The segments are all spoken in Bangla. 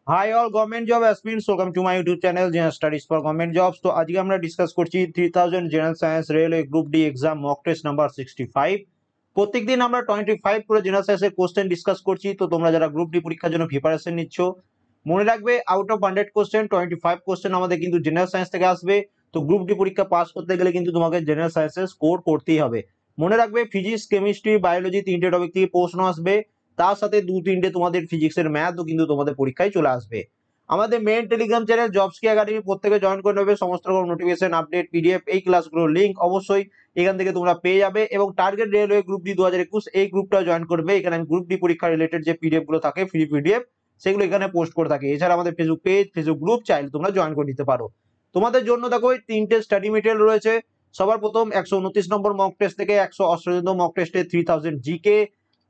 High all government job aspirants, welcome to my YouTube channel general studies for government jobs. তো আজকে আমরা ডিসকাস করছি 3000 general science railway group D exam mock test number 65। প্রত্যেকদিন আমরা 25 করে জেনারেল সায়েন্সের কোশ্চেন ডিসকাস করছি। তো তোমরা যারা গ্রুপ ডি পরীক্ষার জন্য প্রিপারেশন নিচ্ছ, মনে রাখবে আউট অফ 100 কোশ্চেন 25 কোশ্চেন আমাদের কিন্তু জেনারেল সায়েন্স থেকে আসবে। তো গ্রুপ ডি পরীক্ষা পাস করতে গেলে কিন্তু তোমাকে জেনারেল সায়েন্সের স্কোর করতেই হবে। মনে রাখবে ফিজিক্স, কেমিস্ট্রি, বায়োলজি তিনটে টপিক থেকে প্রশ্ন আসবে, তার সাথে দু তিনটে তোমাদের ফিজিক্সের ম্যাথও কিন্তু তোমাদের পরীক্ষায় চলে আসবে। আমাদের মেইন টেলিগ্রাম চ্যানেল জবস কি একাডেমি প্রত্যেকে জয়েন করে নেবে। সমস্ত রকম নোটিফিকেশন, আপডেট, পিডিএফ, এই ক্লাসগুলোর লিঙ্ক অবশ্যই এখান থেকে তোমরা পেয়ে যাবে। এবং টার্গেট রেলওয়ে গ্রুপ ডি 2021 এই গ্রুপটা জয়েন করবে। এখানে গ্রুপ ডি পরীক্ষা রিলেটেড যে পিডিএফ গুলো থাকে, ফ্রি পিডিএফ, সেগুলো এখানে পোস্ট করে থাকে। এছাড়া আমাদের ফেসবুক পেজ, ফেসবুক গ্রুপ চাইলে তোমরা জয়েন করে নিতে পারো। তোমাদের জন্য দেখো এই তিনটে স্টাডি মেটেরিয়াল রয়েছে। সবার প্রথম 129 নম্বর মক টেস্ট থেকে 188 মক টেস্টে 3000 GK,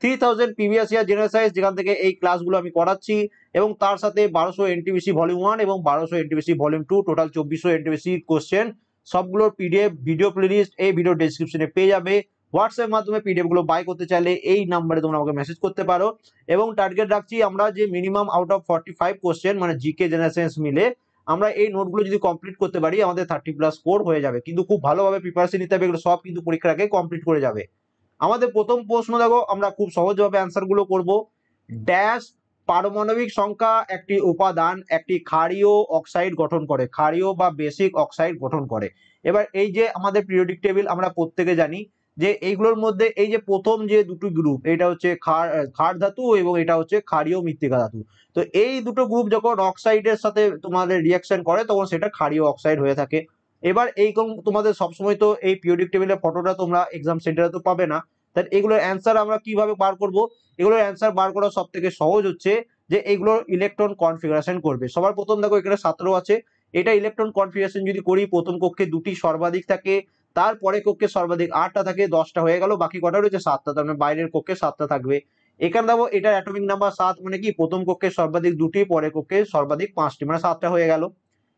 3000 previous year general science, যেখান থেকে এই ক্লাসগুলো আমি করাচ্ছি। এবং তার সাথে 1200 এনটিপিসি ভলিউম 1 এবং 1200 NTPC volume 2, total 2400 NTPC question, সবগুলোর পিডিএফ, ভিডিও প্লেলিস্ট এই ভিডিও ডেসক্রিপশনে পেয়ে যাবে। হোয়াটসঅ্যাপ মাধ্যমে পিডিএফ গুলো বাই করতে চাইলে এই নাম্বারে তোমরা আমাকে মেসেজ করতে পারো। এবং টার্গেট রাখছি আমরা যে মিনিমাম আউট অফ 45 কোশ্চেন মানে জিকে জেনারেল সায়েন্স মিলে আমরা এই নোটগুলো যদি কমপ্লিট করতে পারি, আমাদের 30+ স্কোর হয়ে যাবে। কিন্তু খুব ভালোভাবে প্রিপারেশন নিতে হবে, এগুলো সব কিন্তু পরীক্ষার আগে কমপ্লিট করে যাবে। আমাদের প্রথম প্রশ্ন দেখো, আমরা খুব সহজভাবে অ্যান্সার গুলো করব। ড্যাশ পারমাণবিক সংখ্যা একটি উপাদান একটি ক্ষারীয় অক্সাইড গঠন করে, ক্ষারীয় বা বেসিক অক্সাইড গঠন করে। এবার এই যে আমাদের পিরিয়ডিক টেবিল আমরা প্রত্যেকে জানি যে এইগুলোর মধ্যে এই যে প্রথম যে দুটো গ্রুপ, এটা হচ্ছে ক্ষার ধাতু এবং এটা হচ্ছে ক্ষারীয় মৃত্তিকা ধাতু। তো এই দুটো গ্রুপ যখন অক্সাইডের সাথে তোমাদের রিয়াকশন করে তখন সেটা ক্ষারীয় অক্সাইড হয়ে থাকে। এবার এই তোমাদের সবসময় তো এই পিরিয়ডিক টেবিলের ফটোটা তোমরা এক্সাম সেন্টারে তো পাবে না। তাহলে এগুলোর অ্যান্সার আমরা কিভাবে বার করব? এগুলোর অ্যান্সার বার করা সব থেকে সহজ হচ্ছে যে এগুলোর ইলেকট্রন কনফিগারেশন করবে। সবার প্রথম দেখো এখানে 17 আছে, এটা ইলেকট্রন কনফিগারেশন যদি করি, প্রথম কক্ষে দুটি সর্বাধিক থাকে, তারপরে কক্ষে সর্বাধিক 8টা থাকে, 10টা হয়ে গেল, বাকি কটা রয়েছে 7টা, তার মানে বাইরের কক্ষে 7টা থাকবে। এখানে দেখো এটা অ্যাটমিক নাম্বার 7, মানে কি প্রথম কক্ষে সর্বাধিক দুটি, পরের কক্ষে সর্বাধিক 5টি, মানে 7টা হয়ে গেল।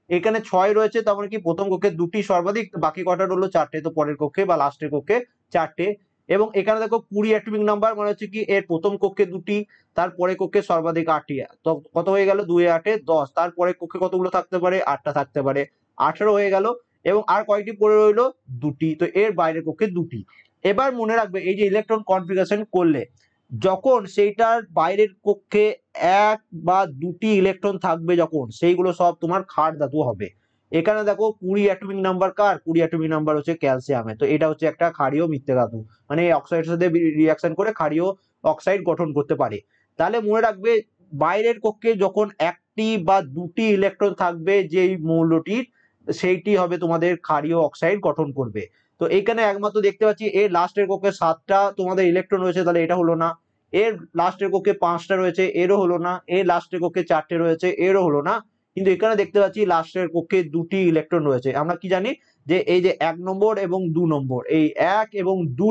এখানে 6 রয়েছে, তার মানে কি প্রথম কক্ষে দুটি সর্বাধিক, বাকি কটা রইলো 4টে, তো পরের কক্ষে বা লাস্টের কক্ষে 4টে। এবং এখানে দেখো 20 অ্যাটমিক নাম্বার, মানে হচ্ছে কি এর প্রথম কক্ষে দুটি, তারপরে কক্ষে সর্বাধিক 8টি, তো কত হয়ে গেল 2 8 10, তারপরে কক্ষে কতগুলো থাকতে পারে 8টা থাকতে পারে, 18 হয়ে গেল। এবং আর কয়টি পড়ে রইলো দুটি, তো এর বাইরের কক্ষে দুটি। এবার মনে রাখবে এই যে ইলেকট্রন কনফিগারেশন করলে যখন সেইটার বাইরের কক্ষে এক বা দুটি ইলেকট্রন থাকবে, যখন সেইগুলো সব তোমার ক্ষার ধাতু হবে। এখানে দেখো 20 অ্যাটমিক নাম্বার কার, 20 অ্যাটমিক নাম্বার হচ্ছে ক্যালসিয়ামে, তো এটা হচ্ছে একটা ক্ষারীয় মৃত্তিকা ধাতু, মানে অক্সাইডের সাথে রিয়াকশন করে ক্ষারীয় অক্সাইড গঠন করতে পারে। তাহলে মনে রাখবে বাইরের কক্ষে যখন একটি বা দুটি ইলেকট্রন থাকবে যেই মৌলটির, সেইটি হবে তোমাদের ক্ষারীয় অক্সাইড গঠন করবে। তো এইখানে একমাত্র দেখতে পাচ্ছি এর লাস্টের কক্ষে 7টা তোমাদের ইলেকট্রন রয়েছে, তাহলে এটা হলো না। এর লাস্টের কক্ষে 5টা রয়েছে, এরও হলো না। এর লাস্টের কক্ষে 4টে রয়েছে, এরও হলো না। কিন্তু এখানে দেখতে পাচ্ছি লাস্টের কক্ষে দুটি ইলেকট্রন রয়েছে। আমরা কি জানি যে এই যে 1 নম্বর এবং 2 নম্বর, এই 1 এবং 2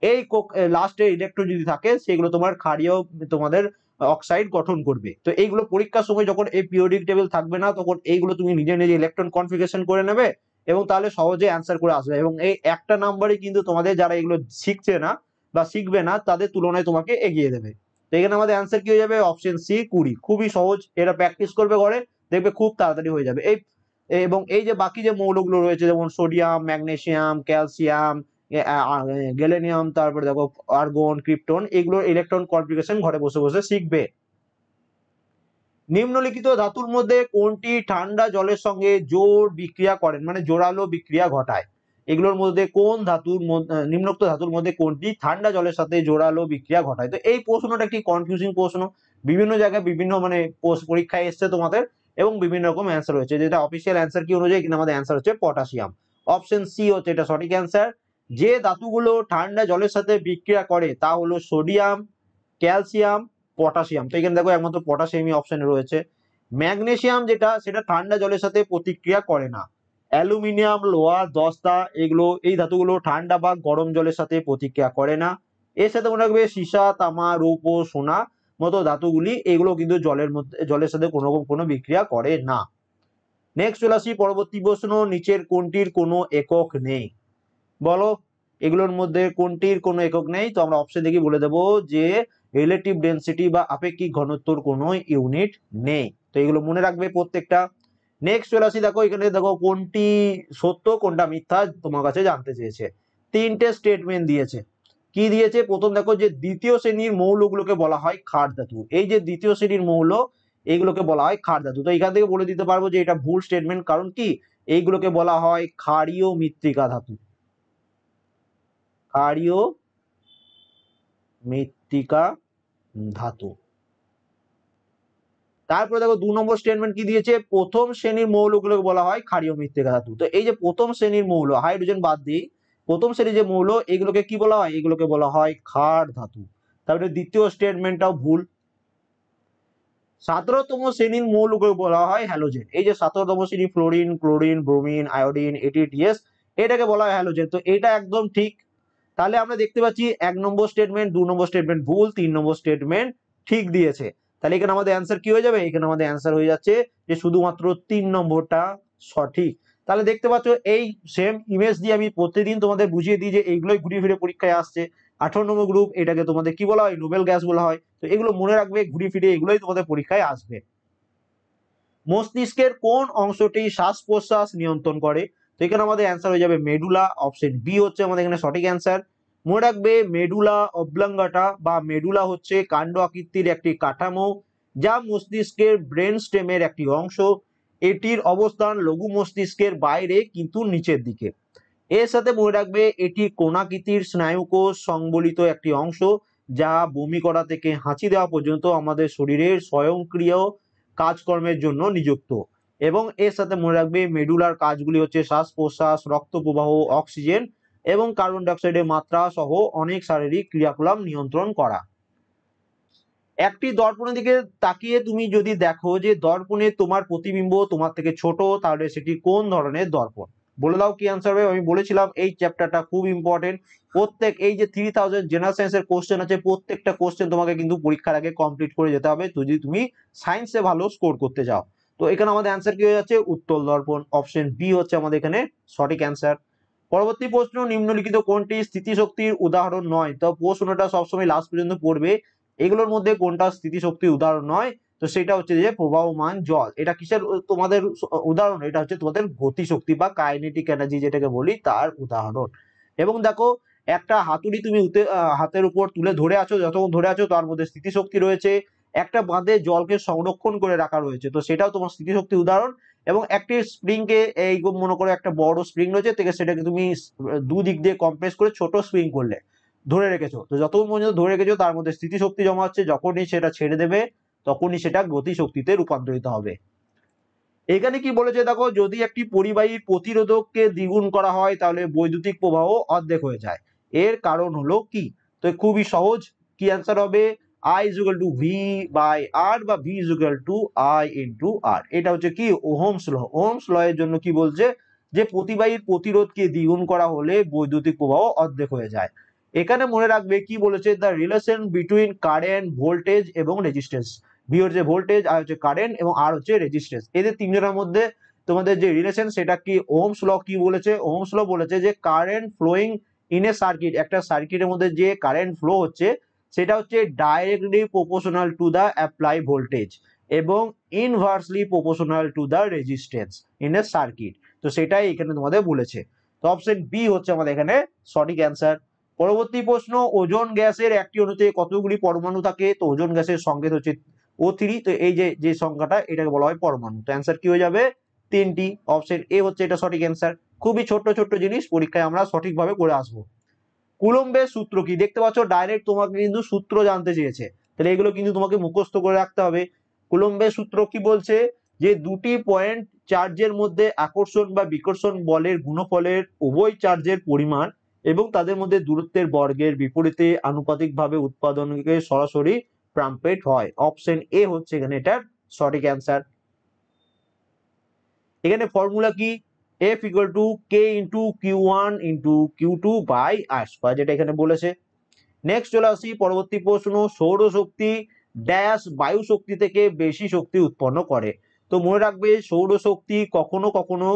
এই লাস্টের ইলেকট্রন যদি থাকে সেগুলো তোমার ক্ষারীয় তোমাদের অক্সাইড গঠন করবে। তো এইগুলো পরীক্ষার সময় যখন এই পিরিয়ডিক টেবিল থাকবে না, তখন এইগুলো তুমি নিজে নিজে ইলেকট্রন কনফিগারেশন করে নেবে এবং তাহলে সহজে অ্যান্সার করে আসবে। এবং এই একটা নাম্বারই কিন্তু তোমাদের যারা এগুলো শিখছে না বা শিখবে না তাদের তুলনায় তোমাকে এগিয়ে দেবে। তো এখানে আমাদের অ্যান্সার কি হয়ে যাবে? Option C 20। খুবই সহজ, এটা প্র্যাকটিস করবে ঘরে, দেখবে খুব তাড়াতাড়ি হয়ে যাবে। এবং এই যে বাকি যে মৌলগুলো রয়েছে যেমন সোডিয়াম, ম্যাগনেসিয়াম, ক্যালসিয়াম, গ্যালিনিয়াম, তারপরে দেখো আর্গন, ক্রিপ্টন, এগুলোর ইলেকট্রন কনফিগারেশন ঘরে বসে বসে শিখবে। নিম্নলিখিত ধাতুর মধ্যে কোনটি ঠান্ডা জলের সঙ্গে জোর বিক্রিয়া করেন, মানে জোরালো বিক্রিয়া ঘটায়? এগুলোর মধ্যে কোন ধাতুর নিম্নোক্ত ধাতুর মধ্যে কোনটি ঠান্ডা জলের সাথে জোরালো বিক্রিয়া ঘটায়? তো এই প্রশ্নটা একটি কনফিউজিং প্রশ্ন, বিভিন্ন জায়গায় বিভিন্ন মানে পরীক্ষায় এসছে তোমাদের, এবং বিভিন্ন রকম অ্যান্সার রয়েছে। যেটা অফিসিয়াল অ্যান্সার কি অনুযায়ী, কিন্তু আমাদের অ্যান্সার হচ্ছে পটাশিয়াম। অপশন সি হচ্ছে এটা সঠিক অ্যান্সার। যে ধাতুগুলো ঠান্ডা জলের সাথে বিক্রিয়া করে তা হলো সোডিয়াম, ক্যালসিয়াম, পটাশিয়াম। তো এখানে দেখো একমাত্র পটাশিয়ামই অপশনে রয়েছে। ম্যাগনেসিয়াম যেটা, সেটা ঠান্ডা জলের সাথে প্রতিক্রিয়া করে না। অ্যালুমিনিয়াম, লোহা, দস্তা, এগুলো এই ধাতুগুলো ঠান্ডা বা গরম জলের সাথে প্রতিক্রিয়া করে না। এর সাথে মনে রাখবে সীসা, তামা, রূপ ও সোনা মতো ধাতুগুলি, এগুলো কিন্তু জলের সাথে কোনো রকম কোনো বিক্রিয়া করে না। নেক্সট চলে আসি পরবর্তী প্রশ্ন, নিচের কোনটির কোনো একক নেই? বলো এগুলোর মধ্যে কোনটির কোনো একক নেই? তো আমরা অপশন দেখি বলে দেবো যে রিলেটিভ ডেনসিটি বা আপেক্ষিক ঘনত্বর কোনো ইউনিট নেই। তো এগুলো মনে রাখবে প্রত্যেকটা। নেক্সট চলে আসি, দেখো এখানে দেখো কোনটি সত্য কোনটা মিথ্যা তোমার কাছে জানতে চেয়েছে। তিনটে স্টেটমেন্ট দিয়েছে। কি দিয়েছে? প্রথম দেখো যে দ্বিতীয় শ্রেণীর মৌলগুলোকে বলা হয় ক্ষার ধাতু। এই যে দ্বিতীয় শ্রেণীর মৌল এইগুলোকে বলা হয় ক্ষার ধাতু। তো এখান থেকে বলে দিতে পারবো যে এটা ভুল স্টেটমেন্ট, কারণ কি এইগুলোকে বলা হয় ক্ষারীয় মৃত্তিকা ধাতু। ক্ষারীয় মৃত্তিকা ধাতু। তারপরে দেখো 2 নম্বর স্টেটমেন্ট কি দিয়েছে? প্রথম শ্রেণীর মৌলগুলোকে বলা হয় ক্ষারীয় মৃত্তিকা ধাতু। তো এই যে প্রথম শ্রেণীর মৌল, হাইড্রোজেন বাদ দিই, প্রথম শ্রেণীর যে মৌল এগুলোকে কি বলা হয়? এগুলোকে বলা হয় ক্ষার ধাতু। তারপরে দ্বিতীয় স্টেটমেন্টটাও ভুল। 17তম শ্রেণীর মৌলগুলোকে বলা হয় হ্যালোজেন। এই যে 17তম শ্রেণী ফ্লোরিন, ক্লোরিন, ব্রোমিন, আয়োডিন, এটিটিএস, এটাকে বলা হয় হ্যালোজেন। তো এটা একদম ঠিক। তাহলে আমরা দেখতে পাচ্ছি 1 নম্বর স্টেটমেন্ট, 2 নম্বর স্টেটমেন্ট ভুল, 3 নম্বর স্টেটমেন্ট ঠিক দিয়েছে। তাহলে এখানে আমাদের অ্যান্সার কি হয়ে যাবে? এখানে আমাদের অ্যান্সার হয়ে যাচ্ছে যে শুধুমাত্র 3 নম্বরটা সঠিক। তাহলে দেখতে পাচ্ছ এই সেম ইমেজ দিয়ে আমি প্রতিদিন তোমাদের বুঝিয়ে দিই যে এইগুলোই ঘুরে ফিরে পরীক্ষায় আসছে। 18 নম্বর গ্রুপ, এটাকে তোমাদের কি বলা হয়? নোবেল গ্যাস বলা হয়। তো এগুলো মনে রাখবে, ঘুরে ফিরে এগুলোই তোমাদের পরীক্ষায় আসবে। মস্তিষ্কের কোন অংশটি শ্বাস প্রশ্বাস নিয়ন্ত্রণ করে? তো এখানে আমাদের অ্যান্সার হয়ে যাবে মেডুলা। অপশন বি হচ্ছে আমাদের এখানে সঠিক অ্যান্সার। মনে রাখবে মেডুলা অবলাঙ্গাটা বা মেডুলা হচ্ছে কাণ্ড আকৃতির একটি কাঠামো যা মস্তিষ্কের ব্রেন স্টেমের একটি অংশ। এটির অবস্থান লঘু মস্তিষ্কের বাইরে কিন্তু নিচের দিকে। এর সাথে মনে রাখবে এটি কোণাকৃতির স্নায়ুকোষ সংবলিত একটি অংশ যা বমি করা থেকে হাঁচি দেওয়া পর্যন্ত আমাদের শরীরের স্বয়ংক্রিয় কাজকর্মের জন্য নিযুক্ত। এবং এর সাথে মনে রাখবে মেডুলার কাজগুলি হচ্ছে শ্বাস প্রশ্বাস, রক্ত প্রবাহ, অক্সিজেন এবং কার্বন ডাইঅক্সাইডের মাত্রা সহ অনেক শারীরিক ক্রিয়াকলাপ নিয়ন্ত্রণ করা। একটি দর্পণের দিকে তাকিয়ে তুমি যদি দেখো যে দর্পণে তোমার প্রতিবিম্ব তোমার থেকে ছোট, তাহলে সেটি কোন ধরনের দর্পণ? বলে দাও কি আনসার হবে। আমি বলেছিলাম এই চ্যাপ্টারটা খুব ইম্পর্টেন্ট। প্রত্যেক এই যে 3000 জেনারেল সায়েন্সের কোশ্চেন আছে, প্রত্যেকটা কোশ্চেন তোমাকে কিন্তু পরীক্ষার আগে কমপ্লিট করে যেতে হবে যদি তুমি সায়েন্সে ভালো স্কোর করতে চাও। তো এখানে আমাদের অ্যান্সার কি হয়ে যাচ্ছে? উত্তল দর্পণ। অপশন বি হচ্ছে আমাদের এখানে সঠিক অ্যান্সার। পরবর্তী প্রশ্ন, নিম্নলিখিত কোনটি স্থিতিশক্তির উদাহরণ নয়? তো প্রশ্নটা সবসময় লাস্ট পর্যন্ত পড়বে। এগুলোর মধ্যে কোনটা স্থিতিশক্তির উদাহরণ নয়? তো সেটা হচ্ছে যে প্রবাহমান জল। এটা কিসের তোমাদের উদাহরণ? এটা হচ্ছে তোমাদের গতিশক্তি বা কাইনেটিক এনার্জি যেটাকে বলি তার উদাহরণ। এবং দেখো একটা হাতুড়ি তুমি হাতের উপর তুলে ধরে আছো, যতক্ষণ ধরে আছো তার মধ্যে স্থিতিশক্তি রয়েছে। একটা বাঁধে জলকে সংরক্ষণ করে রাখা রয়েছে, তো সেটাও তোমার স্থিতিশক্তির উদাহরণ। এবং একটি স্প্রিং কে এই মনে করো একটা বড় স্প্রিং রয়েছে, থেকে সেটাকে তুমি দুদিক দিয়ে কম্প্রেস করে ছোট স্প্রিং করলে ধরে রেখেছো, তো যতক্ষণ পর্যন্ত ধরে রেখেছো তার মধ্যে স্থিতিশক্তি জমা হচ্ছে, যখনই সেটা ছেড়ে দেবে তখনই সেটা গতিশক্তিতে রূপান্তরিত হবে। এখানে কি বলেছে দেখো, যদি একটি পরিবাহীর প্রতিরোধককে দ্বিগুণ করা হয় তাহলে বৈদ্যুতিক প্রবাহ অর্ধেক হয়ে যায়। এর কারণ হলো কি? তো খুবই সহজ। কি অ্যান্সার হবে? I is equal to V by R বা V is equal to I into R। এটা হচ্ছে কি ওহমস ল। ওহমস ল এর জন্য কি বলছে যে প্রতিবাহীর প্রতিরোধকে দ্বিগুণ করা হলে বৈদ্যুতিক প্রবাহ অর্ধেক হয়ে যায়। এখানে মনে রাখবে কি বলেছে? The relation between current, voltage এবং রেজিস্ট্যান্স। ভি হচ্ছে ভোল্টেজ, আর হচ্ছে কারেন্ট এবং আর হচ্ছে রেজিস্ট্যান্স। এদের তিনজনের মধ্যে তোমাদের যে রিলেশন সেটা কি? ওহমস ল কি বলেছে? ওহমস ল বলেছে যে current flowing in a circuit, একটা সার্কিটের মধ্যে যে কারেন্ট ফ্লো হচ্ছে সেটা হচ্ছে directly proportional to the apply voltage এবং inversely proportional to the resistance in a circuit. তো সেটাই এখানে তোমাদের বলেছে। তো অপশন বি হচ্ছে আমাদের এখানে সঠিক অ্যান্সার। পরবর্তী প্রশ্ন, ওজোন গ্যাসের একটি অণুতে কতগুলি পরমাণু থাকে? তো ওজোন গ্যাসের সংকেত হচ্ছে O3। তো এই যে সংখ্যাটা এটাকে বলা হয় পরমাণু। তো অ্যান্সার কি হয়ে যাবে? 3টি। অপশন এ হচ্ছে এটা সঠিক অ্যান্সার। খুবই ছোট্ট ছোট্ট জিনিস, পরীক্ষায় আমরা সঠিকভাবে করে আসবো। কুলম্বের সূত্র কি? দেখতে পাচ্ছ ডাইরেক্ট তোমাকে কিন্তু সূত্র জানতে চেয়েছে, তাহলে এগুলো কিন্তু তোমাকে মুখস্থ করে রাখতে হবে। কুলম্বের সূত্র কি বলছে? যে দুটি পয়েন্ট চার্জের মধ্যে আকর্ষণ বা বিকর্ষণ বলের গুণফলের উভয় চার্জের পরিমাণ এবং তাদের মধ্যে দূরত্বের বর্গের বিপরীতে আনুপাতিকভাবে উৎপাদনকে সরাসরি ট্রাম্পেট হয়। অপশন এ হচ্ছে এখানে এটার সঠিক অ্যান্সার। এখানে ফর্মুলা কি? F equal to K into Q1 into Q2 by R square, যেটা এখানে বলেছে। নেক্সট চলে আসি পরবর্তী প্রশ্ন, সৌরশক্তি ড্যাশ বায়ু শক্তি থেকে বেশি শক্তি উৎপন্ন করে? তো মনে রাখবে সৌরশক্তি কখনো কখনো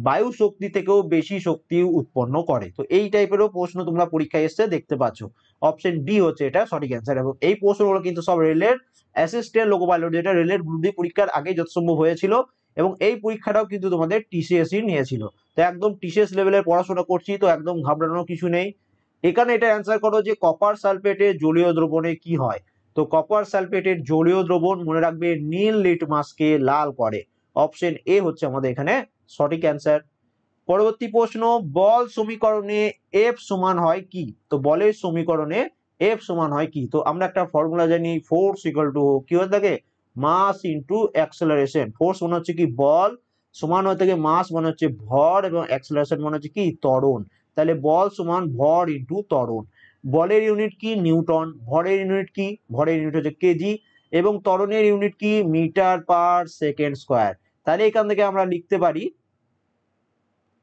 বায়ু শক্তি থেকেও বেশি শক্তি উৎপন্ন করে। তো এই টাইপেরও প্রশ্ন তোমরা পরীক্ষায় এসে দেখতে পাচ্ছ। অপশন ডি হচ্ছে এটা সঠিক অ্যান্সার। এবং এই প্রশ্নগুলো কিন্তু সব রেলের অ্যাসিস্ট্যান্ট লোকো পাইলট, যেটা রেলের গ্রুপ ডি পরীক্ষার আগে যত সম্ভব হয়েছিল, এবং এই পরীক্ষাটাও কিন্তু তোমাদের টিসিএসই নিয়েছিল। তো একদম টিসিএস লেভেলের পড়াশোনা করছি, তো একদম ঘাবড়ানোর কিছু নেই। এখানে এটা অ্যান্সার করো যে কপার সালফেটের জলীয় দ্রবণে কি হয়। তো কপার সালফেটের জলীয় দ্রবণ মনে রাখবে নীল লিটমাসকে লাল করে। অপশন এ হচ্ছে আমাদের এখানে সঠিক অ্যান্সার। পরবর্তী প্রশ্ন, বল সমীকরণে এফ সমান হয় কি। তো বলের সমীকরণে এফ সমান হয় কি। তো আমরা একটা ফর্মুলা জানি, ফোর্স ইকুয়াল টু কি হয়ে থাকে, মাস ইনটু অ্যাক্সেলারেশন। ফোর্স মানে হচ্ছে কি বল, সমান হয়ে থাকে মাস মানে হচ্ছে ভর, এবং অ্যাক্সেলারেশন মানে হচ্ছে কি ত্বরণ। তাহলে বল সমান ভর ইনটু ত্বরণ। বলের ইউনিট কি নিউটন, ভরের ইউনিট কি, ভরের ইউনিট হচ্ছে কেজি, এবং ত্বরণের ইউনিট কি মিটার পার সেকেন্ড স্কোয়ার। তাহলে এখান থেকে আমরা লিখতে পারি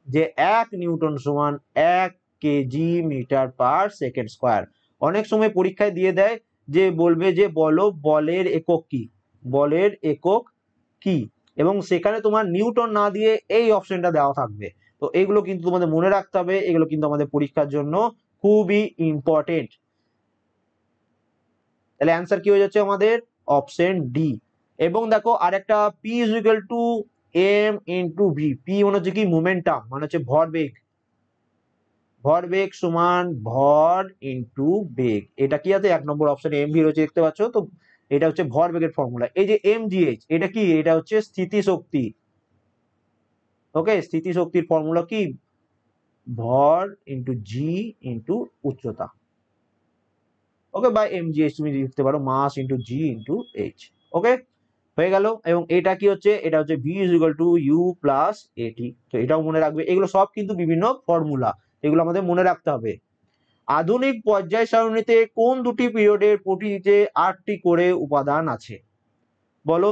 যে 1 নিউটন সমান 1 kg metre per second square. অনেক সময় পরীক্ষায় দিয়ে দেয় যে বলবে যে বলো বলের একক কি, বলের একক কি, এবং সেখানে তোমার নিউটন না দিয়ে এই অপশনটা দেওয়া থাকবে। তো এগুলো কিন্তু তোমাদের মনে রাখতে হবে, এগুলো কিন্তু আমাদের পরীক্ষার জন্য খুবই ইম্পর্টেন্ট। তাহলে অ্যান্সার কি হয়ে যাচ্ছে আমাদের অপশন ডি। এবং দেখো আরেকটা, P is equal to M into V. P মানে হচ্ছে কি মোমেন্টাম, মানে হচ্ছে ভরবেগ, ভরবেগ সমান ভর ইনটু বেগ। এটা কি আছে, 1 নম্বর অপশনে এম ভি রয়েছে দেখতে পাচ্ছ। তো এটা হচ্ছে ভরবেগের ফর্মুলা। এই যে এম জি এইচ, এটা কি, এটা হচ্ছে স্থিতি শক্তি। ওকে, স্থিতি শক্তির ফর্মুলা কি, ভর ইনটু জি ইনটু উচ্চতা। ওকে, বা এম জি এইচ তুমি লিখতে পারো, mass into G into H. Okay, হয়ে গেল। এবং এটা কি হচ্ছে, এটা হচ্ছে V is equal to U plus at. তো এটাও মনে রাখবে, এগুলো সব কিন্তু বিভিন্ন ফর্মুলা, এগুলো আমাদের মনে রাখতে হবে। আধুনিক পর্যায় সারণীতে কোন দুটি পিরিয়ডের প্রতিটিতে 8টি করে উপাদান আছে, বলো।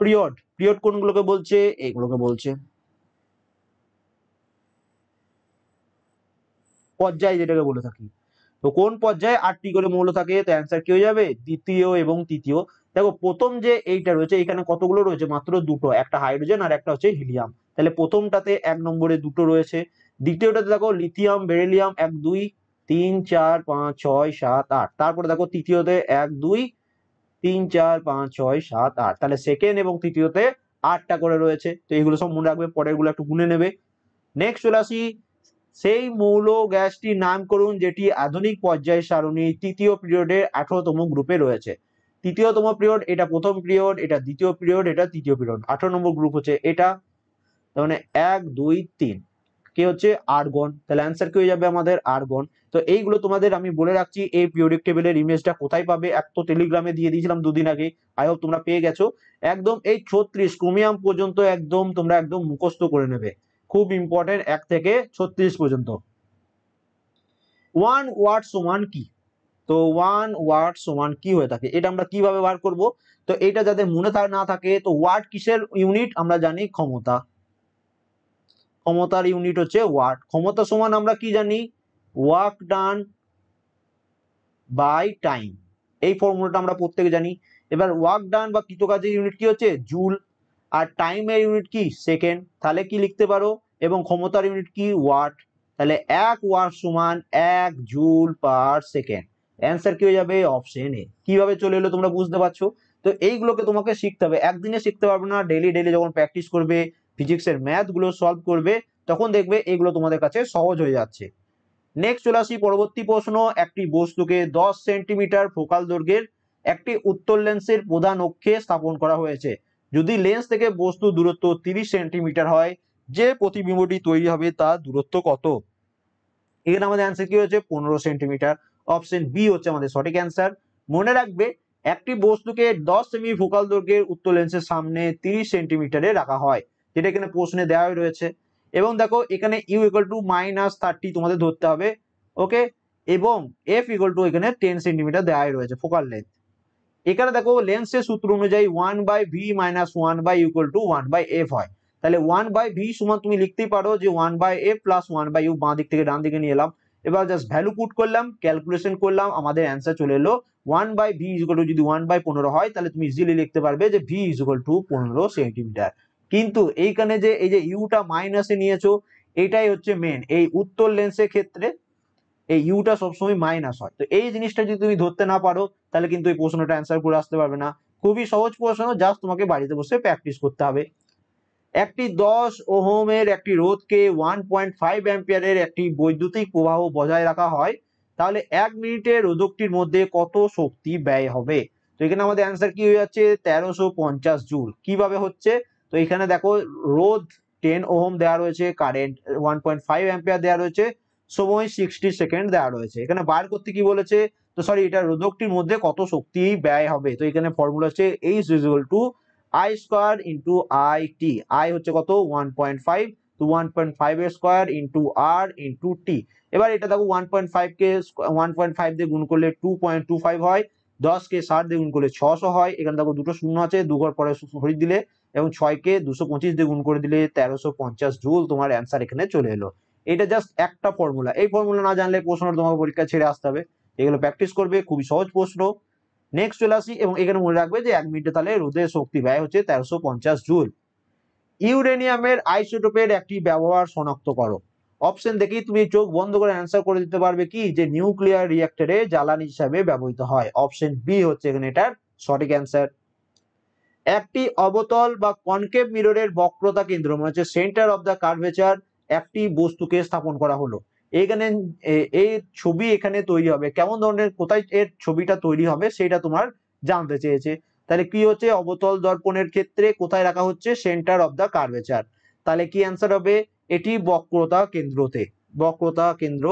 পিরিয়ড, পিরিয়ড কোনগুলোকে বলছে, এইগুলোকে বলছে। পর্যায় যেটাকে বলে থাকি, তো কোন পর্যায়ে 8টি করে মৌল থাকে। তো অ্যান্সার কি হয়ে যাবে, দ্বিতীয় এবং তৃতীয়। দেখো প্রথম যে এইটা রয়েছে, এখানে কতগুলো রয়েছে, মাত্র দুটো, একটা হাইড্রোজেন আর একটা হচ্ছে হিলিয়াম। তাহলে প্রথমটাতে 1 নম্বরে দুটো রয়েছে। দ্বিতীয়টাতে দেখো লিথিয়াম বেরিলিয়াম 1 2 3 4 5 6 7 8। তারপরে দেখো তৃতীয়তে 1 2 3 4 5 6 7 8। তাহলে সেকেন্ড এবং তৃতীয়তে 8টা করে রয়েছে। তো এগুলো সব মনে রাখবে, পরের গুলো একটু গুনে নেবে। নেক্সট চলে আসি, সেই মৌল গ্যাসটির নাম করুন যেটি আধুনিক পর্যায় সারণীর তৃতীয় পিরিয়ডের 18তম গ্রুপে রয়েছে। তৃতীয়তম পিরিয়ড এটা প্রথম পিরিয়ড, এটা দ্বিতীয় পিরিয়ড, এটা তৃতীয় পিরিয়ড। 18 নম্বর গ্রুপ হচ্ছে এটা। তার মানে 1 2 3 কি হচ্ছে আর্গন। তাহলে অ্যান্সার কি হয়ে যাবে আমাদের আর্গন। তো এইগুলো তোমাদের আমি বলে রাখছি, এই পিরিয়ডিক টেবিলের ইমেজটা কোথায় পাবে, এক তো টেলিগ্রামে দিয়ে দিয়েছিলাম দুদিন আগে, আই হোপ তোমরা পেয়ে গেছো। একদম এই 36 ক্রোমিয়াম পর্যন্ত একদম তোমরা একদম মুখস্থ করে নেবে, খুব ইম্পর্টেন্ট, 1 থেকে 36 পর্যন্ত। 1 ওয়াট সমান কি। তো 1 ওয়াট সমান কি হয়ে থাকে, এটা আমরা কিভাবে বার করব। তো এটা যাদের মনে না থাকে, তো ওয়াট কিসের ইউনিট, আমরা জানি ক্ষমতা, ক্ষমতার ইউনিট হচ্ছে ওয়াট। ক্ষমতা সমান আমরা কি জানি, ওয়ার্ক ডান বাই টাইম, এই ফর্মুলাটা আমরা প্রত্যেকে জানি। এবার ওয়ার্ক ডান বা কৃতকাজের ইউনিট কি হচ্ছে জুল, আর টাইমের ইউনিট কি সেকেন্ড। তাহলে কি লিখতে পারো, এবং ক্ষমতার ইউনিট কি ওয়াট। তাহলে 1 ওয়াট সমান 1 জুল পার সেকেন্ড। অ্যান্সার কি হয়ে যাবে অপশন এ। কিভাবে চলে এলো তোমরা বুঝতে পারছো। তো এইগুলোকে তোমাকে শিখতে হবে, একদিনে শিখতে পারবে না, ডেলি ডেলি যখন প্র্যাকটিস করবে, ফিজিক্সের ম্যাথ গুলো সলভ করবে, তখন দেখবে এগুলো তোমাদের কাছে সহজ হয়ে যাচ্ছে। নেক্সট চলে আসি পরবর্তী প্রশ্ন, একটি বস্তুকে 10 সেন্টিমিটার ফোকাল দৈর্ঘ্যের একটি উত্তল লেন্সের প্রধান অক্ষে স্থাপন করা হয়েছে। যদি লেন্স থেকে বস্তু দূরত্ব 30 সেন্টিমিটার হয়, যে প্রতিবিম্বটি তৈরি হবে তার দূরত্ব কত। এখানে আমাদের অ্যান্সার কি হচ্ছে 15 সেন্টিমিটার। অপশন বি হচ্ছে আমাদের সঠিক অ্যান্সার। মনে রাখবে একটি বস্তুকে 10 সেমি ফোকাল দৈর্ঘ্যের উত্তল লেন্সের সামনে 30 সেন্টিমিটারে রাখা হয়, যেটা এখানে প্রশ্নে দেওয়া রয়েছে। এবং দেখো এখানে ইউ ইকুয়াল টু -30 তোমাদের ধরতে হবে। ওকে, এবং এফ ইকুয়াল টু এখানে 10 সেন্টিমিটার দেওয়া রয়েছে ফোকাল লেন্থ। এখানে দেখো লেন্সের সূত্র অনুযায়ী 1/v - 1/u = 1/f হয়। তাহলে 1/v সমান তুমি লিখতেই পারো যে 1/f + 1/u, বাঁ দিক থেকে ডান দিকে নিয়ে এলাম। এবার জাস্ট ভ্যালু পুট করলাম, ক্যালকুলেশন করলাম, আমাদের অ্যান্সার চলে এলো 1/v = যদি 1/15 হয়, তাহলে তুমি ইজিলি লিখতে পারবে যে v = 15 সেন্টিমিটার। কিন্তু এইখানে যে এই যে ইউটা মাইনাসে নিয়েছো, এটাই হচ্ছে মেন। এই উত্তর লেন্সের ক্ষেত্রে এই ইউটা সবসময় মাইনাস হয়। তো এই জিনিসটা যদি তুমি ধরতে না পারো তাহলে কিন্তু এই প্রশ্নটা অ্যান্সার করে আসতে পারবে না। খুবই সহজ প্রশ্ন, জাস্ট তোমাকে বাড়িতে বসে প্র্যাকটিস করতে হবে। একটি 10 ওহমের একটি রোধকে 1.5 অ্যাম্পিয়ারের একটি বৈদ্যুতিক প্রবাহ বজায় রাখা হয়, তাহলে 1 মিনিটে রোধকটির মধ্যে কত শক্তি ব্যয় হবে? তো এখানে আমাদের অ্যান্সার কি হয়ে যাচ্ছে? 1350 জুল। কিভাবে হচ্ছে? তো এখানে দেখো রোধ 10 ওহম দেওয়া রয়েছে, কারেন্ট 1.5 অ্যাম্পিয়ার দেওয়া রয়েছে, সময় 60 সেকেন্ড দেওয়া রয়েছে। এখানে বার করতে কি বলেছে? তো সরি, এটা রোধকটির মধ্যে কত শক্তি ব্যয় হবে। তো এখানে ফর্মুলা হচ্ছে H equal to I square into I T. I হচ্ছে কত? 1.5, তো 1.5 এর স্কোয়ার ইন্টু আর ইন্টু টি। এবার এটা দেখো 1.5 কে 1.5 দিয়ে গুণ করলে 2.25 হয়, 10 কে 60 দিয়ে গুণ করলে 600 হয়। এখানে দেখো দুটো শূন্য আছে, দু ঘর পরে সরিয়ে দিলে, এবং 6 কে 225 দিয়ে গুণ করে দিলে 1350 জুল তোমার অ্যান্সার এখানে চলে এলো। এটা জাস্ট একটা ফর্মুলা। এই ফর্মুলা না জানলে প্রশ্নটা তোমাকে পরীক্ষা ছেড়ে আসতে হবে। এগুলো প্র্যাকটিস করবে, খুবই সহজ প্রশ্ন। নেক্সট চলে আসি, এবং এখানে মনে রাখবে যে 1 মিনিটে তাহলে রোদের শক্তি ব্যয় হচ্ছে 1350 জুল। ইউরেনিয়ামের আইসোটোপের একটি ব্যবহার শনাক্ত করো। অপশন দেখি তুমি চোখ বন্ধ করে অ্যান্সার করে দিতে পারবে কি, যে নিউক্লিয়ার রিঅ্যাক্টরে জ্বালানি হিসাবে ব্যবহৃত হয়। অপশন বি হচ্ছে এখানে এটার সঠিক অ্যান্সার। একটি অবতল বা কনকেভ মিররের বক্রতা কেন্দ্র, মানে হচ্ছে সেন্টার অফ দ্য কার্ভেচার, একটি বস্তুকে স্থাপন করা হলো। এখানে এই ছবি এখানে তৈরি হবে কেমন ধরনের, কোথায় এর ছবিটা তৈরি হবে সেটা তোমার জানতে চেয়েছে। তাহলে কি হচ্ছে, অবতল দর্পণের ক্ষেত্রে কোথায় রাখা হচ্ছে? Centre of the curvature. তাহলে কি অ্যান্সার হবে? এটি বক্রতা কেন্দ্রতে, বক্রতা কেন্দ্র,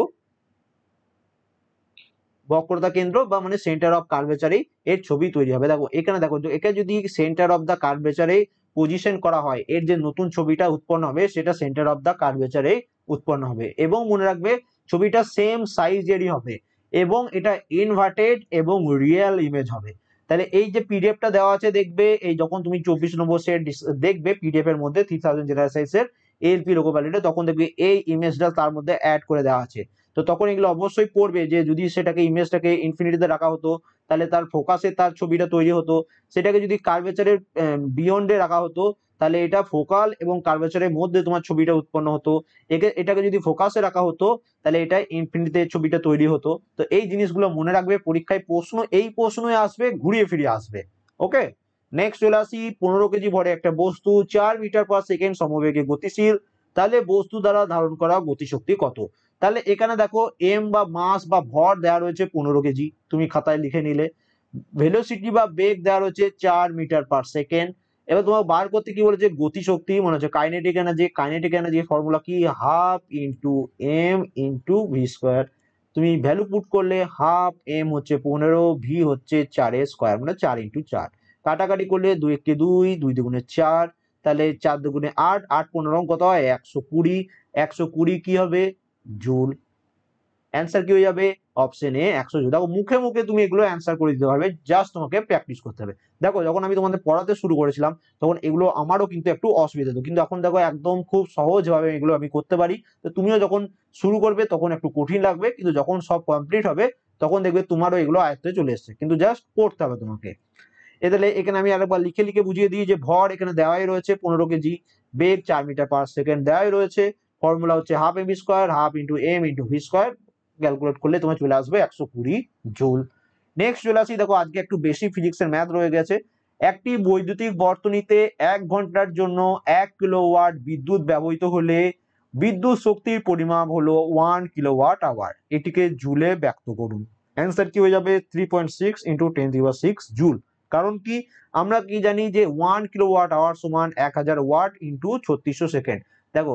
বক্রতা কেন্দ্র বা মানে সেন্টার অফ কার্ভেচারে এর ছবি তৈরি হবে। দেখো এখানে দেখো, একে যদি সেন্টার অফ দ্য কার্ভেচারে পজিশন করা হয়, এর যে নতুন ছবিটা উৎপন্ন হবে সেটা সেন্টার অফ দ্য কার্ভেচারে উৎপন্ন হবে। এবং মনে রাখবে ছবিটা সেম সাইজেরই হবে, এবং এটা ইনভার্টেড এবং রিয়েল ইমেজ হবে। তাহলে এই যে পিডিএফটা দেওয়া আছে, দেখবে এই যখন তুমি 24 নম্বর সেট দেখবে পিডিএফ এর মধ্যে 3000 জেনারেল সাইজের এলপি লোগো ভ্যালিডে, তখন দেখবে এই ইমেজটা তার মধ্যে অ্যাড করে দেওয়া আছে। তো তখন এগুলো অবশ্যই পড়বে, যে যদি সেটাকে ইমেজটাকে ইনফিনিটিতে রাখা হতো তাহলে তার ফোকাসে তার ছবিটা তৈরি হতো, সেটাকে যদি কার্ভেচারের বিয়ন্ডে রাখা হতো তাহলে এটা ফোকাল এবং কার্ভেচারের মধ্যে তোমার ছবিটা উৎপন্ন হতো। এটাকে যদি ফোকাসে রাখা হতো তাহলে এটা ইনফিনিটিতে ছবিটা তৈরি হতো। তো এই জিনিসগুলো মনে রাখবে, পরীক্ষায় প্রশ্ন এই প্রশ্নই আসবে, ঘুরিয়ে ফিরিয়ে আসবে। ওকে, নেক্সট চলে আসি। 15 কেজি ভরে একটা বস্তু 4 মিটার পার সেকেন্ড সমবেগে গতিশীল, তাহলে বস্তু দ্বারা ধারণ করা গতিশক্তি কত? তাহলে এখানে দেখো এম বা মাস বা ভর দেওয়া রয়েছে 15 কেজি, তুমি খাতায় লিখে নিলে। ভেলোসিটি বা বেগ দেওয়া রয়েছে 4 মিটার পার সেকেন্ড। এবার তোমার বার করতে কি বলেছে? গতিশক্তি, মনে হচ্ছে kinetic energy. Kinetic energy formula কি? Half into M into V square. তুমি ভ্যালু পুট করলে হাফ এম হচ্ছে 15, ভি হচ্ছে 4 এর স্কোয়ার, মানে 4 ইন্টু 4। কাটাকাটি করলে 2 একটি 2, 2 দুগুণে 4, তাহলে 4 দুগুণে 8, 8 15 কত হয়? 120। 120 কি হবে? জুল। অ্যান্সার কি হয়ে যাবে? Option A 100 joule. দেখো মুখে মুখে তুমি এগুলো অ্যান্সার করে দিতে পারবে, জাস্ট তোমাকে প্র্যাকটিস করতে হবে। দেখো যখন আমি তোমাদের পড়াতে শুরু করেছিলাম তখন এগুলো আমারও কিন্তু একটু অসুবিধা হতো, কিন্তু এখন দেখো একদম খুব সহজভাবে এগুলো আমি করতে পারি। তো তুমিও যখন শুরু করবে তখন একটু কঠিন লাগবে, কিন্তু যখন সব কমপ্লিট হবে তখন দেখবে তোমারও এগুলো আয়ত্তে চলে এসছে, কিন্তু জাস্ট পড়তে হবে তোমাকে। তাহলে এখানে আমি আরেকবার লিখে লিখে বুঝিয়ে দিই যে ভর এখানে দেওয়াই রয়েছে 15 কেজি, বেগ 4 মিটার পার সেকেন্ড দেওয়াই রয়েছে, ফর্মুলা হচ্ছে half M square, half into M into V square. Calculate করলে তোমার চলে আসবে 120 জুল। নেক্সট চলে আসি, দেখো আজকে একটু বেশি ফিজিক্সের ম্যাথ রয়ে গেছে। একটি বৈদ্যুতিক বর্তনীতে 1 ঘন্টার জন্য 1 কিলোওয়াট বিদ্যুৎ ব্যবহৃত হলে বিদ্যুৎ শক্তির পরিমাপ হলো 1 কিলোওয়াট আওয়ার। এটিকে জুলে ব্যক্ত করুন। অ্যান্সার কি হয়ে যাবে? 3.6 ইন্টু 10⁶ জুল। কারণ কি, আমরা কি জানি যে 1 কিলোওয়াট আওয়ার সমান 1000 ওয়াট ইন্টু 3600 সেকেন্ড। দেখো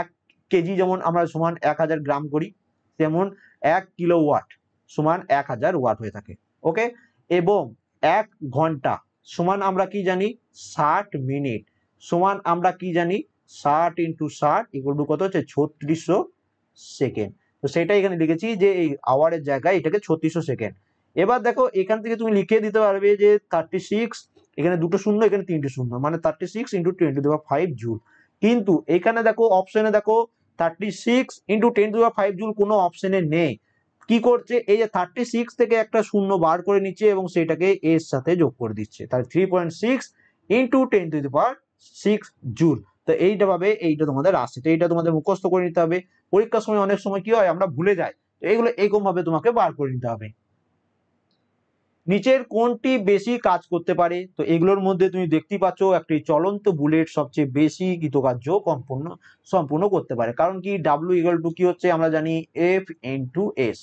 1 কেজি যেমন আমরা সমান 1000 গ্রাম করি, তেমন 1 কিলোওয়াট সমান 1000 ওয়াট হয়ে থাকে। ওকে, এবং 1 ঘন্টা সমান আমরা কি জানি? 60 মিনিট সমান আমরা কি জানি? 60 ইন্টু 60 ইকুয়াল টু কত হচ্ছে? 3600 সেকেন্ড। তো সেটাই এখানে লিখেছি যে এই আওয়ারের জায়গায় এটাকে 3600 সেকেন্ড। এবার দেখো এখান থেকে তুমি লিখে দিতে পারবে যে 36, এখানে দুটো শূন্য এখানে তিনটে শূন্য, মানে 36 ইন্টু 10⁵ জুল। কিন্তু এখানে দেখো অপশনে দেখো 36 ইন্টু 10⁵ জুল কোনো অপশনে নেই। কি করছে? এই যে 36 থেকে একটা শূন্য বার করে নিচ্ছে এবং সেটাকে এর সাথে যোগ করে দিচ্ছে, তাহলে 3.6 ইন্টু 10⁵ 6 জুল। তো এইটা ভাবে এইটা তোমাদের আসছে, তো এইটা তোমাদের মুখস্থ করে নিতে হবে। পরীক্ষার সময় অনেক সময় কি হয় আমরা ভুলে যাই, তো এইগুলো এরকম ভাবে তোমাকে বার করে নিতে হবে। নিচের কোনটি বেশি কাজ করতে পারে? তো এগুলোর মধ্যে তুমি দেখতে পাচ্ছ একটি চলন্ত বুলেট সবচেয়ে বেশি কৃতকার্য সম্পূর্ণ করতে পারে। কারণ কি ডাব্লিউ ইকুয়াল টু কি হচ্ছে আমরা জানি এফ ইন্টু এস,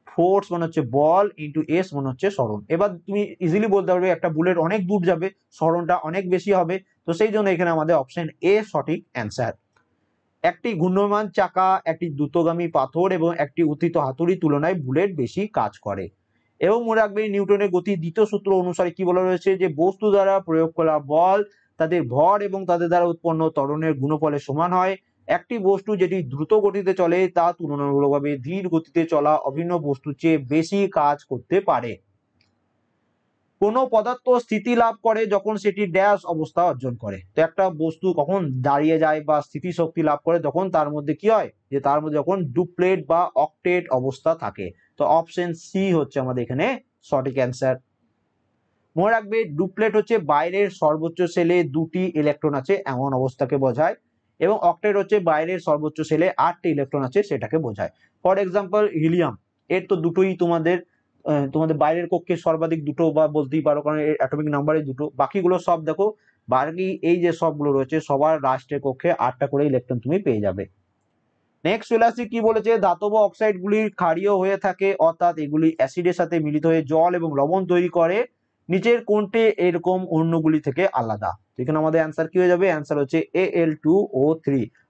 ফোর্স মানে হচ্ছে বল ইন্টু এস মানে হচ্ছে সরণ। এবার তুমি ইজিলি বলতে পারবে একটা বুলেট অনেক দূর যাবে, সরণটা অনেক বেশি হবে, তো সেই জন্য এখানে আমাদের অপশন এ সঠিক অ্যান্সার। একটি ঘূর্ণমান চাকা, একটি দ্রুতগামী পাথর এবং একটি উত্থিত হাতুড়ির তুলনায় বুলেট বেশি কাজ করে। এবং মনে রাখবে নিউটনের গতির দ্বিতীয় সূত্র অনুসারে কি বলা রয়েছে যে বস্তু দ্বারা প্রয়োগ করা বল তাদের ভর এবং তাদের দ্বারা উৎপন্ন ত্বরণের গুণফলের সমান হয়। একটি বস্তু যেটি দ্রুত গতিতে চলে তা তুলনামূলকভাবে ধীর গতিতে চলা অভিন্ন বস্তুর চেয়ে বেশি কাজ করতে পারে। কোনো পদার্থ স্থিতি লাভ করে যখন সেটি ড্যাশ অবস্থা অর্জন করে। তো একটা বস্তু কখন দাঁড়িয়ে যায় বা স্থিতিশক্তি লাভ করে তখন তার মধ্যে কি হয় যে তার মধ্যে যখন ডুপ্লেট বা অক্টেট অবস্থা থাকে। তো অপশন সি হচ্ছে আমাদের এখানে সঠিক অ্যান্সার। মনে রাখবে ডুপ্লেট হচ্ছে বাইরের সর্বোচ্চ সেলে 2টি ইলেকট্রন আছে এমন অবস্থাকে বোঝায়, এবং অক্টেট হচ্ছে বাইরের সর্বোচ্চ সেলে 8টি ইলেকট্রন আছে সেটাকে বোঝায়। ফর এক্সাম্পল হিলিয়াম, এর তো দুটোই তোমাদের বাইরের কক্ষে সর্বাধিক দুটো বা বলতেই পারো, কারণ এর অ্যাটমিক নাম্বারে দুটো, বাকিগুলো সব দেখো বাকি এই যে সবগুলো রয়েছে সবার লাস্টের কক্ষে 8টা করে ইলেকট্রন তুমি পেয়ে যাবে। নেক্সট চলে আসি কি বলেছে, ধাতব অক্সাইড গুলি ক্ষারীয় হয়ে থাকে অর্থাৎ এগুলি অ্যাসিডের সাথে মিলিত হয়ে জল এবং লবণ তৈরি করে। নিচের কোনটি এরকম অন্যগুলি থেকে আলাদা? এখানে আমাদের অ্যান্সার কি হয়ে যাবে, অ্যান্সার হচ্ছে Al2O3।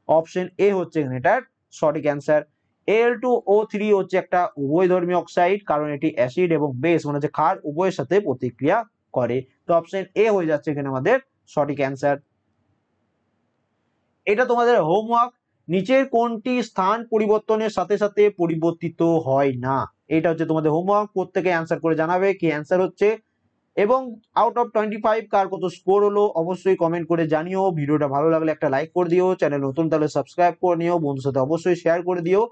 অপশন এ হচ্ছে এটার সঠিক অ্যান্সার। Al2O3 হচ্ছে একটা উভয়ধর্মী অক্সাইড, কারণ এটি অ্যাসিড এবং বেস মানে হচ্ছে ক্ষার উভয়ের সাথে প্রতিক্রিয়া করে। তো অপশন এ হয়ে যাচ্ছে এখানে আমাদের সঠিক অ্যান্সার। এটা তোমাদের হোমওয়ার্ক। নিচের কোনটি স্থান পরিবর্তনের সাথে সাথে পরিবর্তিত হয় না? এটা হচ্ছে তোমাদের হোমওয়ার্ক, প্রত্যেকে অ্যান্সার করে জানাবে কি অ্যান্সার হচ্ছে। এবং আউট অফ 25 কার কত স্কোর হলো অবশ্যই কমেন্ট করে জানিও। ভিডিওটা ভালো লাগলে একটা লাইক করে দিও, চ্যানেল নতুন তাহলে সাবস্ক্রাইব করে নিও, বন্ধুর সাথে অবশ্যই শেয়ার করে দিও।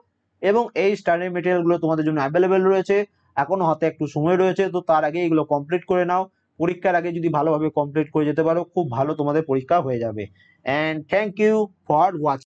এবং এই স্টাডি মেটেরিয়াল গুলো তোমাদের জন্য অ্যাভেলেবেল রয়েছে, এখনো হাতে একটু সময় রয়েছে, তো তার আগে এগুলো কমপ্লিট করে নাও। পরীক্ষার আগে যদি ভালোভাবে কমপ্লিট করে যেতে পারো খুব ভালো তোমাদের পরীক্ষা হয়ে যাবে। And thank you for watching.